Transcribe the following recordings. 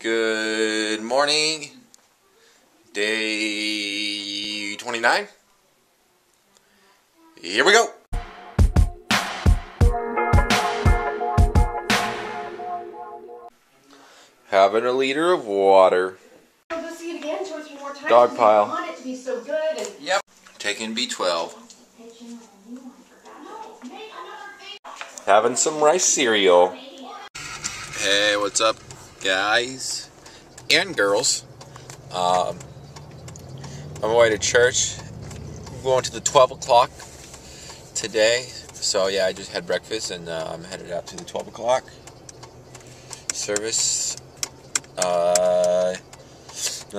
Good morning, day 29. Here we go. Having a liter of water. Go see it again 2 or 3 more times. Dog pile. You want it to be so good. And Yep. Taking B12. Having some rice cereal. Hey, what's up, guys and girls? I'm on my way to church. I'm going to the 12 o'clock today. So yeah, I just had breakfast and I'm headed out to the 12 o'clock service. And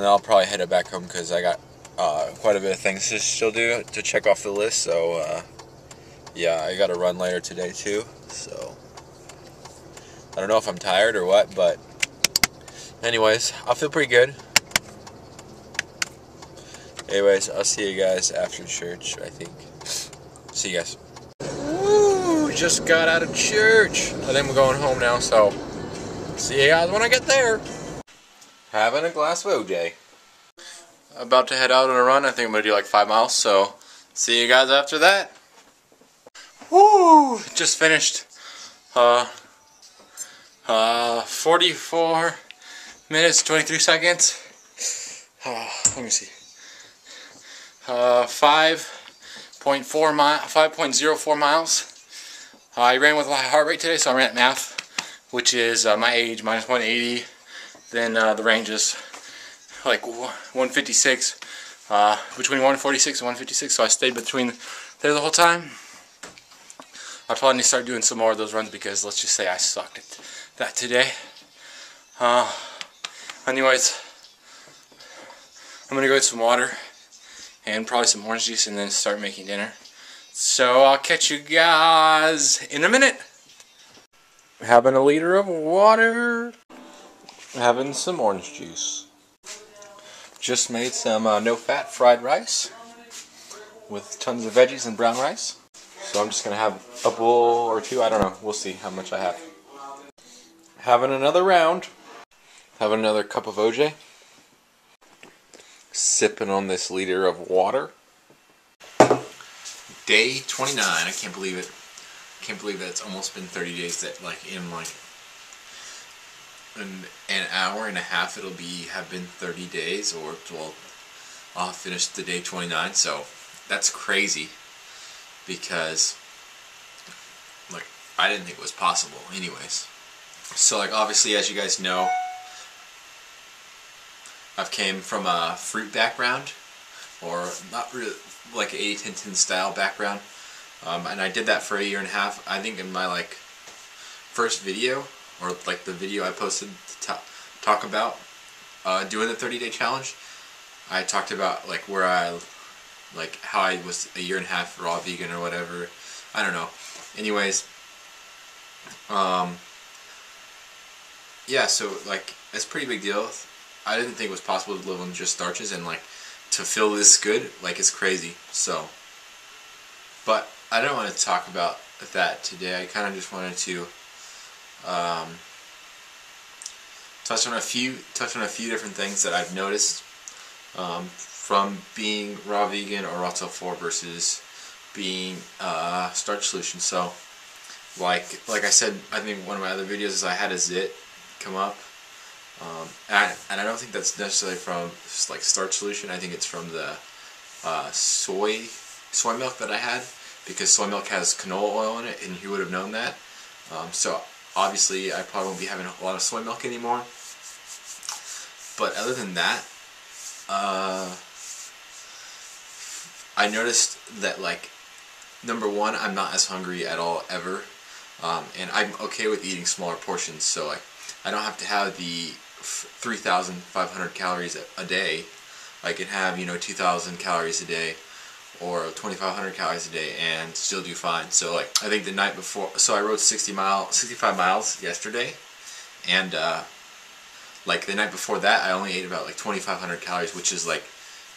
I'll probably head back home because I got quite a bit of things to still do to check off the list. So yeah, I got to run later today too. So I don't know if I'm tired or what, but anyways, I feel pretty good. Anyways, I'll see you guys after church, I think. See you guys. Woo! Just got out of church. I think we're going home now, so see you guys when I get there. Having a glass of OJ. About to head out on a run. I think I'm going to do like 5 miles, so see you guys after that. Woo! Just finished 44 minutes, 23 seconds. Let me see. 5.04 miles. I ran with a high heart rate today, so I ran at math, which is my age minus 180. Then the range is like 156, between 146 and 156. So I stayed between there the whole time. I probably need to start doing some more of those runs because let's just say I sucked at that today. Anyways, I'm gonna go get some water and probably some orange juice and then start making dinner. So I'll catch you guys in a minute. Having a liter of water. Having some orange juice. Just made some no-fat fried rice with tons of veggies and brown rice. So I'm just going to have a bowl or two. I don't know. We'll see how much I have. Having another round. Having another cup of OJ. Sipping on this liter of water. Day 29. I can't believe it. Can't believe that it's almost been 30 days. That in an hour and a half it'll have been 30 days, or well, I'll finish the day 29. So that's crazy because I didn't think it was possible. Anyways, so obviously, as you guys know, I've came from a fruit background, or not really like an 80-10-10 style background, and I did that for a year and a half. I think in my first video, or the video I posted to talk about doing the 30-day challenge, I talked about where I how I was a year and a half raw vegan or whatever. I don't know. Anyways, yeah, so it's a pretty big deal. I didn't think it was possible to live on just starches and to feel this good. It's crazy. So, but I don't want to talk about that today. I kind of just wanted to touch on a few different things that I've noticed from being raw vegan or raw till 4 versus being starch solution. So, like I said, I think one of my other videos is I had a zit come up, and I don't think that's necessarily from starch solution. I think it's from the soy milk that I had, because soy milk has canola oil in it, and you would have known that. So obviously, I probably won't be having a lot of soy milk anymore. But other than that, I noticed that number one, I'm not as hungry at all ever, and I'm okay with eating smaller portions. So I don't have to have the 3,500 calories a day. I can have 2,000 calories a day or 2,500 calories a day and still do fine. So I think the night before, so I rode 65 miles yesterday, and the night before that I only ate about 2,500 calories, which is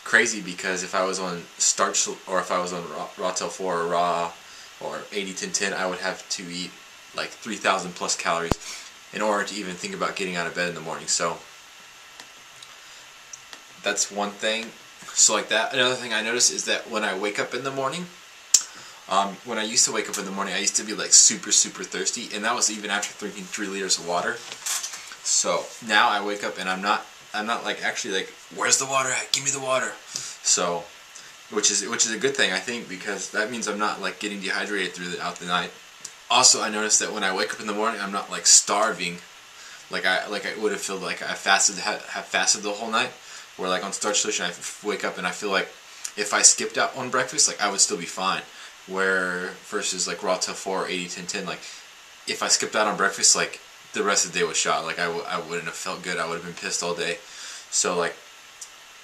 crazy, because if I was on starch or if I was on raw till 4 or raw or 80-10-10, I would have to eat 3,000 plus calories in order to even think about getting out of bed in the morning. So that's one thing. So like that. Another thing I noticed is that when I wake up in the morning, when I used to wake up in the morning, I used to be like super thirsty, and that was even after drinking 3 liters of water. So now I wake up and I'm not like actually like, where's the water at? Give me the water. So, which is a good thing, I think, because that means I'm not like getting dehydrated throughout the night. Also, I noticed that when I wake up in the morning, I'm not like starving, like I would have felt like I have fasted the whole night. Where like on Starch Solution, I wake up and I feel like if I skipped out on breakfast, like I would still be fine. Where versus like Raw Till 4 or 80-10-10, like if I skipped out on breakfast, like the rest of the day was shot. Like I wouldn't have felt good. I would have been pissed all day. So like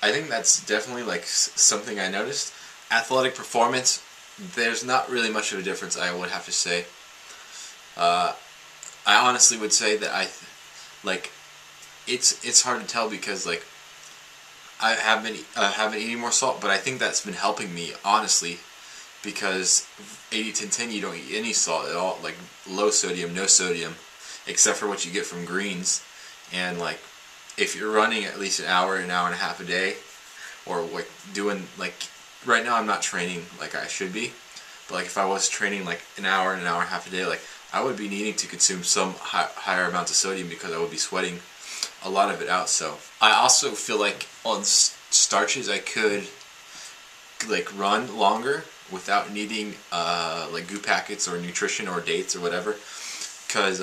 I think that's definitely like something I noticed. Athletic performance, there's not really much of a difference, I would have to say. I honestly would say that it's hard to tell because like I have been eating more salt, but I think that's been helping me honestly, because 80-10-10 you don't eat any salt at all, like low sodium, no sodium, except for what you get from greens. And like if you're running at least an hour and a half a day, or like doing like right now I'm not training like I should be, but like if I was training like an hour and a half a day, like I would be needing to consume some higher amounts of sodium because I would be sweating a lot of it out. So I also feel like on starches I could like run longer without needing like goo packets or nutrition or dates or whatever, because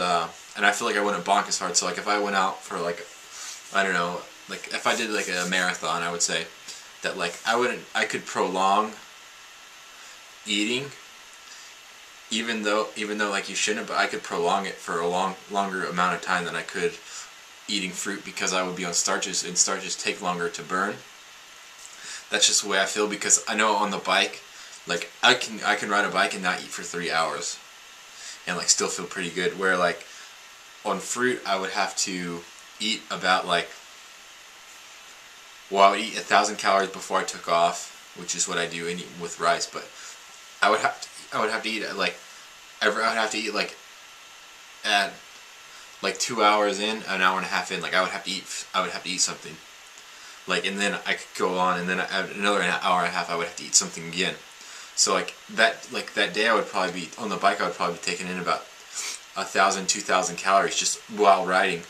and I feel like I wouldn't bonk as hard. So like if I went out for like, I don't know, like if I did like a marathon, I would say that like I could prolong eating, even though like you shouldn't, but I could prolong it for a longer amount of time than I could eating fruit, because I would be on starches, and starches take longer to burn. That's just the way I feel, because I know on the bike, like I can ride a bike and not eat for 3 hours and like still feel pretty good, where like on fruit I would have to eat about like, well, I would eat 1,000 calories before I took off, which is what I do with rice, but I would have to eat at like I would have to eat like at like 2 hours in, an hour and a half in, like I would have to eat something, like, and then I could go on, and then another hour and a half I would have to eat something again. So like that day I would probably be on the bike, I would probably be taking in about 1,000, 2,000 calories just while riding,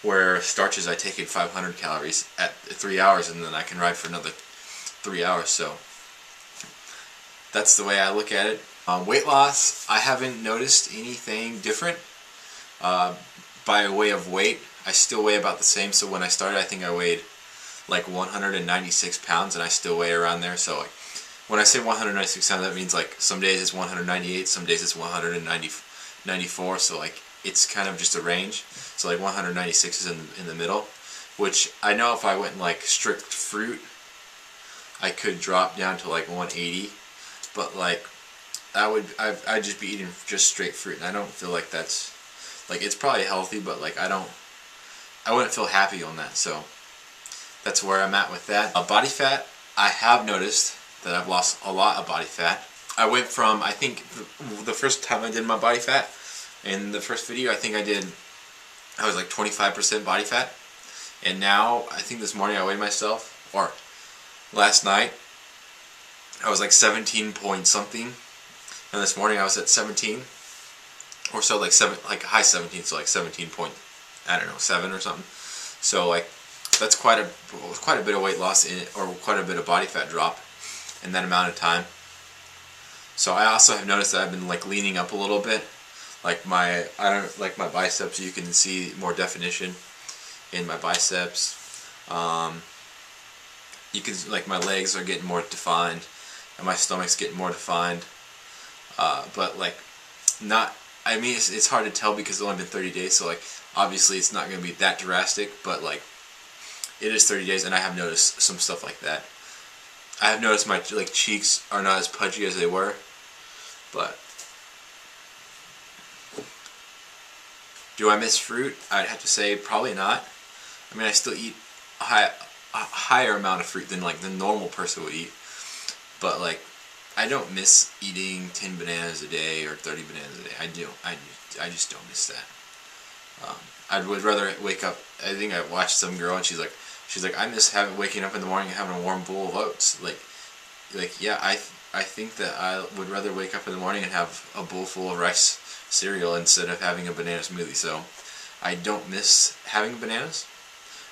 where starches I take in 500 calories at 3 hours, and then I can ride for another 3 hours. So that's the way I look at it. Weight loss, I haven't noticed anything different. By way of weight, I still weigh about the same. So when I started, I think I weighed like 196 pounds, and I still weigh around there. So like when I say 196 pounds, that means like some days it's 198, some days it's 194. So like it's kind of just a range. So like 196 is in the middle, which I know if I went like strict fruit, I could drop down to like 180, but like I'd just be eating just straight fruit, and I don't feel like that's like, it's probably healthy, but like I wouldn't feel happy on that. So that's where I'm at with that. Body fat, I have noticed that I've lost a lot of body fat. I went from, I think the first time I did my body fat, in the first video, I think I was like 25% body fat, and now I think this morning I weighed myself, or last night I was like 17 point something, and this morning I was at 17 or so, like high 17, so like 17 point, I don't know, 7 or something. So like that's quite a bit of weight loss or quite a bit of body fat drop in that amount of time. So I also have noticed that I've been like leaning up a little bit, like my biceps. You can see more definition in my biceps. You can, like, my legs are getting more defined, and my stomach's getting more defined. But like not. I mean, it's hard to tell because it's only been 30 days. So like obviously it's not going to be that drastic, but like it is 30 days, and I have noticed some stuff like that. I have noticed my like cheeks are not as pudgy as they were, but do I miss fruit? I'd have to say probably not. I mean, I still eat a higher amount of fruit than like the normal person would eat, but like I don't miss eating 10 bananas a day or 30 bananas a day. I just don't miss that. I would rather wake up. I think I watched some girl and she's like, She's like, I miss waking up in the morning and having a warm bowl of oats. Like yeah, I think that I would rather wake up in the morning and have a bowl full of rice cereal instead of having a banana smoothie. So I don't miss having bananas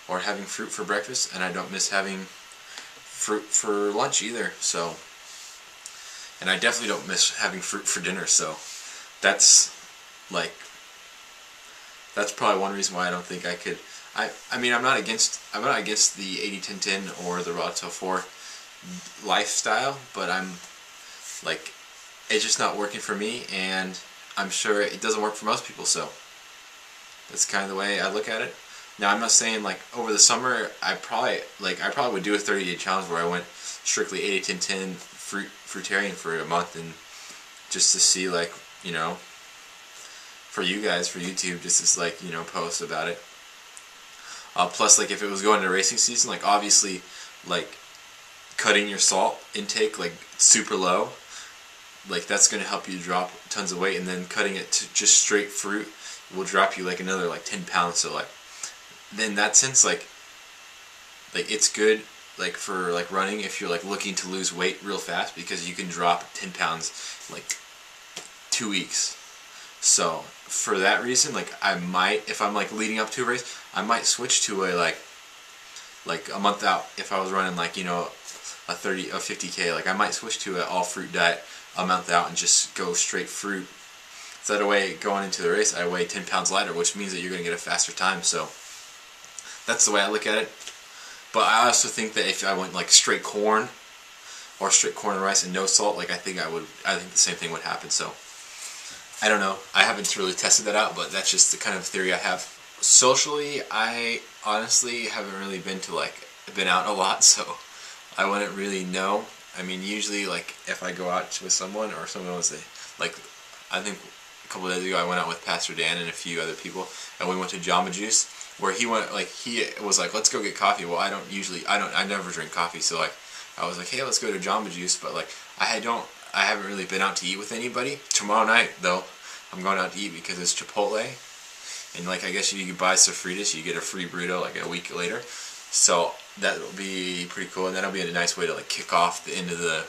or having fruit for breakfast, and I don't miss having fruit for lunch either. So, and I definitely don't miss having fruit for dinner. So that's like, that's probably one reason why I don't think I could. I mean, I'm not against the 80-10-10 or the Raw Till 4 lifestyle, but I'm like, it's just not working for me, and I'm sure it doesn't work for most people. So that's kind of the way I look at it. Now, I'm not saying like over the summer I probably would do a 30-day challenge where I went strictly 80-10-10 fruitarian for a month, and just to see, like, you know, for you guys, for YouTube, just to like, you know, post about it. Plus, like, if it was going to racing season, like, obviously, like, cutting your salt intake like super low, like, that's going to help you drop tons of weight, and then cutting it to just straight fruit will drop you like another like 10 pounds. So like, in that sense, like it's good like for like running if you're like looking to lose weight real fast, because you can drop 10 pounds like 2 weeks. So for that reason, like, I might, if I'm like leading up to a race, I might switch to a like a month out. If I was running like, you know, a 50K, like I might switch to an all fruit diet a month out and just go straight fruit. So that way, going into the race, I weigh 10 pounds lighter, which means that you're going to get a faster time. So that's the way I look at it. But I also think that if I went like straight corn, or straight corn and rice and no salt, like, I think the same thing would happen. So I don't know. I haven't really tested that out, but that's just the kind of theory I have. Socially, I honestly haven't really been out a lot, so I wouldn't really know. I mean, usually, like, if I go out with someone, or someone was like, I think a couple of days ago I went out with Pastor Dan and a few other people, and we went to Jamba Juice, where he was like, let's go get coffee. Well, I never drink coffee, so like, I was like, hey, let's go to Jamba Juice, but like, I haven't really been out to eat with anybody. Tomorrow night, though, I'm going out to eat because it's Chipotle, and like, I guess you could buy Sofritas, you get a free burrito like a week later, so that'll be pretty cool, and that'll be a nice way to like kick off the end of the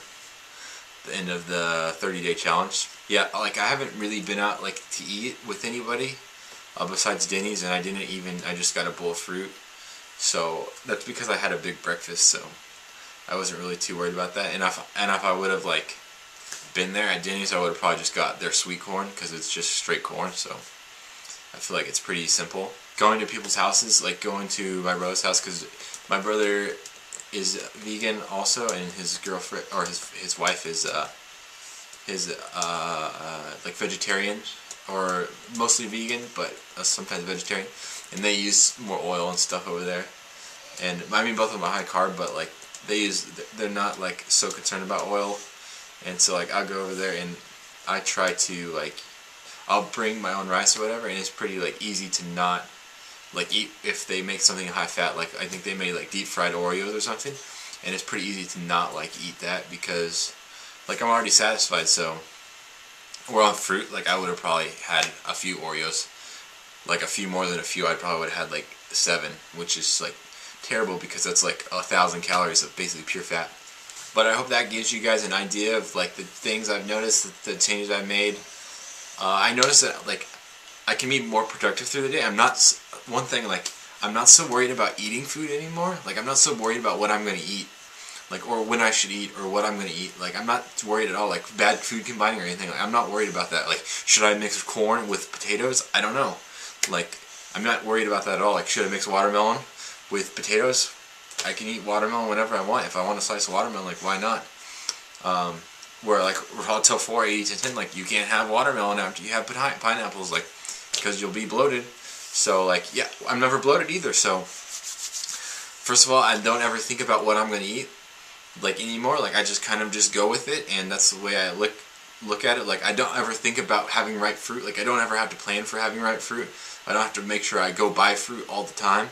30-day challenge. Yeah, like, I haven't really been out like to eat with anybody besides Denny's, and I just got a bowl of fruit, so that's because I had a big breakfast, so I wasn't really too worried about that. And if I would have like been there at Denny's, I would have probably just got their sweet corn, because it's just straight corn, so I feel like it's pretty simple. Going to people's houses, like going to my brother's house, because my brother is vegan also, and his girlfriend, or his wife is like vegetarian, or mostly vegan, but sometimes vegetarian, and they use more oil and stuff over there. And I mean, both of them are high carb, but like, they're not like so concerned about oil, and so like, I'll go over there and I try to like, I'll bring my own rice or whatever, and it's pretty like easy to not like eat if they make something high fat. Like, I think they made like deep fried Oreos or something, and it's pretty easy to not like eat that, because like, I'm already satisfied. So, or on fruit, like, I would have probably had a few Oreos, like a few more than a few. I probably would have had like 7, which is like terrible, because that's like 1,000 calories of basically pure fat. But I hope that gives you guys an idea of like the things I've noticed, the changes I've made. I noticed that like, I can be more productive through the day. I'm not so worried about eating food anymore. Like, I'm not so worried about what I'm going to eat, like, or when I should eat, or what I'm going to eat. Like, I'm not worried at all, like, bad food combining or anything. Like, I'm not worried about that. Like, should I mix corn with potatoes? I don't know. Like, I'm not worried about that at all. Like, should I mix watermelon with potatoes? I can eat watermelon whenever I want. If I want a slice of watermelon, like, why not? Where like, Raw Till 4, 80-10, like, you can't have watermelon after you have pineapples, like, because you'll be bloated. So like, yeah, I'm never bloated either. So first of all, I don't ever think about what I'm going to eat like anymore. Like, I just kind of just go with it, and that's the way I look at it. Like, I don't ever think about having ripe fruit. Like, I don't ever have to plan for having ripe fruit. I don't have to make sure I go buy fruit all the time.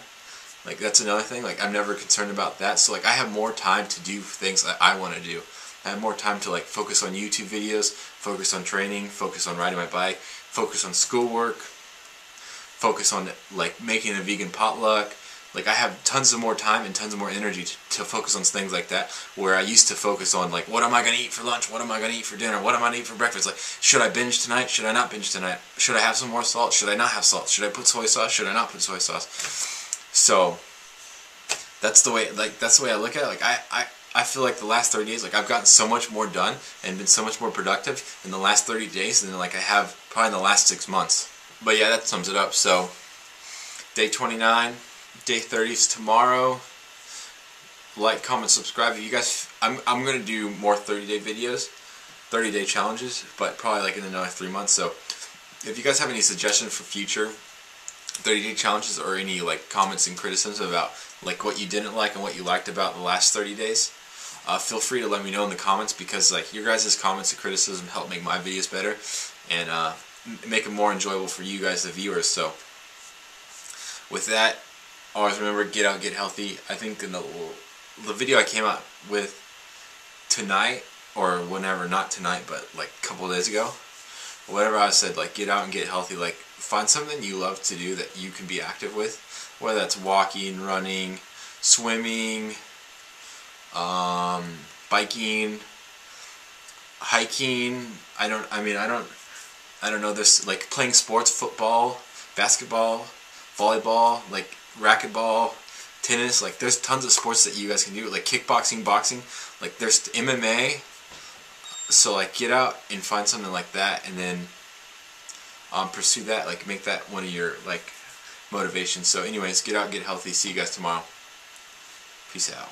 Like, that's another thing. Like, I'm never concerned about that. So like, I have more time to do things that I want to do. I have more time to like focus on YouTube videos, focus on training, focus on riding my bike, focus on schoolwork, focus on like making a vegan potluck, Like I have tons of more time and tons of more energy to focus on things like that, where I used to focus on like, what am I going to eat for lunch? What am I going to eat for dinner? What am I going to eat for breakfast? Like, should I binge tonight? Should I not binge tonight? Should I have some more salt? Should I not have salt? Should I put soy sauce? Should I not put soy sauce? So that's the way I look at it. Like I feel like the last 30 days, like I've gotten so much more done and been so much more productive in the last 30 days than like I have probably in the last 6 months. But yeah, that sums it up. So day 29, day 30 is tomorrow. Like, comment, subscribe. If you guys, I'm gonna do more 30-day videos, 30-day challenges, but probably like in another 3 months. So if you guys have any suggestions for future 30-day challenges or any like comments and criticisms about like what you didn't like and what you liked about the last 30 days, feel free to let me know in the comments, because like your guys' comments and criticism help make my videos better and make them more enjoyable for you guys, the viewers. So with that, always remember, get out, get healthy. I think in the video I came out with tonight, or whenever, not tonight, but like a couple of days ago, whatever I said, like get out and get healthy. Like find something you love to do that you can be active with, whether that's walking, running, swimming, biking, hiking. I don't know. There's like playing sports, football, basketball, volleyball, like racquetball, tennis. Like there's tons of sports that you guys can do, like kickboxing, boxing. Like there's MMA. So like get out and find something like that, and then pursue that. Like make that one of your like motivations. So anyways, get out, get healthy. See you guys tomorrow. Peace out.